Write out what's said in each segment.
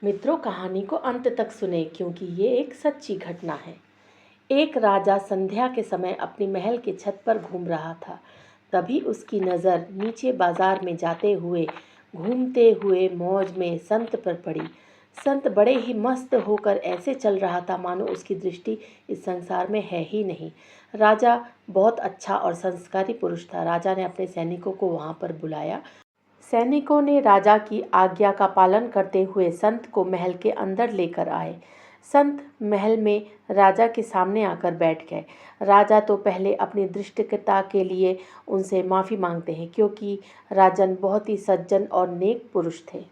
मित्रों, कहानी को अंत तक सुने क्योंकि ये एक सच्ची घटना है। एक राजा संध्या के समय अपनी महल के छत पर घूम रहा था। तभी उसकी नज़र नीचे बाजार में जाते हुए घूमते हुए मौज में संत पर पड़ी। संत बड़े ही मस्त होकर ऐसे चल रहा था मानो उसकी दृष्टि इस संसार में है ही नहीं। राजा बहुत अच्छा और संस्कारी पुरुष था। राजा ने अपने सैनिकों को वहाँ पर बुलाया। सैनिकों ने राजा की आज्ञा का पालन करते हुए संत को महल के अंदर लेकर आए। संत महल में राजा के सामने आकर बैठ गए। राजा तो पहले अपनी धृष्टता के लिए उनसे माफ़ी मांगते हैं क्योंकि राजन बहुत ही सज्जन और नेक पुरुष थे।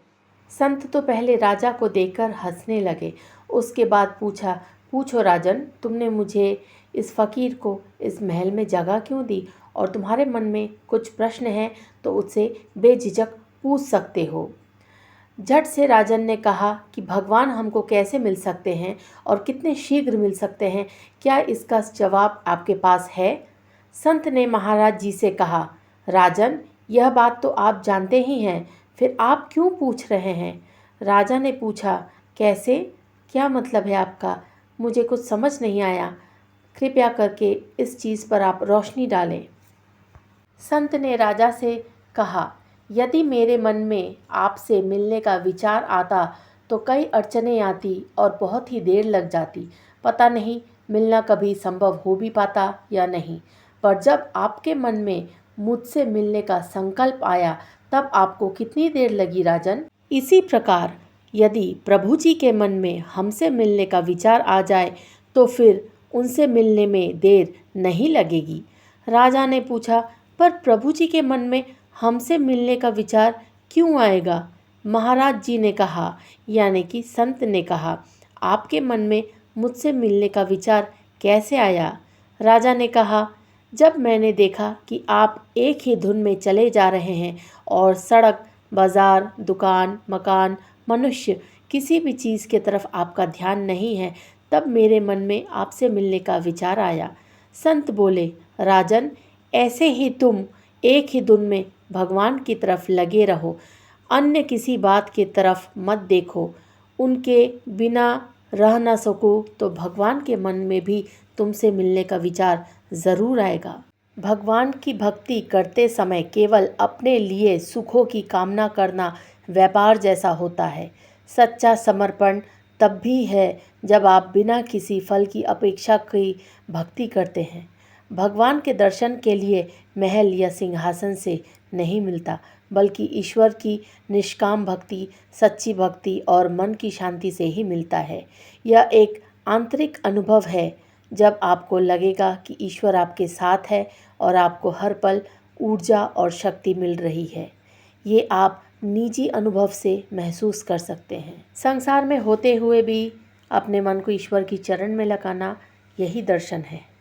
संत तो पहले राजा को देखकर हंसने लगे। उसके बाद पूछो राजन, तुमने मुझे इस फ़कीर को इस महल में जगह क्यों दी? और तुम्हारे मन में कुछ प्रश्न हैं तो उससे बेझिझक पूछ सकते हो। झट से राजन ने कहा कि भगवान हमको कैसे मिल सकते हैं और कितने शीघ्र मिल सकते हैं, क्या इसका जवाब आपके पास है? संत ने महाराज जी से कहा, राजन, यह बात तो आप जानते ही हैं, फिर आप क्यों पूछ रहे हैं? राजा ने पूछा, कैसे? क्या मतलब है आपका? मुझे कुछ समझ नहीं आया। कृपया करके इस चीज़ पर आप रोशनी डालें। संत ने राजा से कहा, यदि मेरे मन में आपसे मिलने का विचार आता तो कई अड़चनें आती और बहुत ही देर लग जाती। पता नहीं मिलना कभी संभव हो भी पाता या नहीं। पर जब आपके मन में मुझसे मिलने का संकल्प आया तब आपको कितनी देर लगी राजन? इसी प्रकार यदि प्रभु जी के मन में हमसे मिलने का विचार आ जाए तो फिर उनसे मिलने में देर नहीं लगेगी। राजा ने पूछा, पर प्रभु जी के मन में हमसे मिलने का विचार क्यों आएगा? महाराज जी ने कहा, यानी कि संत ने कहा, आपके मन में मुझसे मिलने का विचार कैसे आया? राजा ने कहा, जब मैंने देखा कि आप एक ही धुन में चले जा रहे हैं और सड़क, बाजार, दुकान, मकान, मनुष्य, किसी भी चीज़ की तरफ आपका ध्यान नहीं है, तब मेरे मन में आपसे मिलने का विचार आया। संत बोले, राजन, ऐसे ही तुम एक ही धुन में भगवान की तरफ लगे रहो, अन्य किसी बात की तरफ मत देखो। उनके बिना रह ना सकूं तो भगवान के मन में भी तुमसे मिलने का विचार ज़रूर आएगा। भगवान की भक्ति करते समय केवल अपने लिए सुखों की कामना करना व्यापार जैसा होता है। सच्चा समर्पण तब भी है जब आप बिना किसी फल की अपेक्षा की भक्ति करते हैं। भगवान के दर्शन के लिए महल या सिंहासन से नहीं मिलता, बल्कि ईश्वर की निष्काम भक्ति, सच्ची भक्ति और मन की शांति से ही मिलता है। यह एक आंतरिक अनुभव है जब आपको लगेगा कि ईश्वर आपके साथ है और आपको हर पल ऊर्जा और शक्ति मिल रही है। ये आप निजी अनुभव से महसूस कर सकते हैं। संसार में होते हुए भी अपने मन को ईश्वर की चरण में लगाना, यही दर्शन है।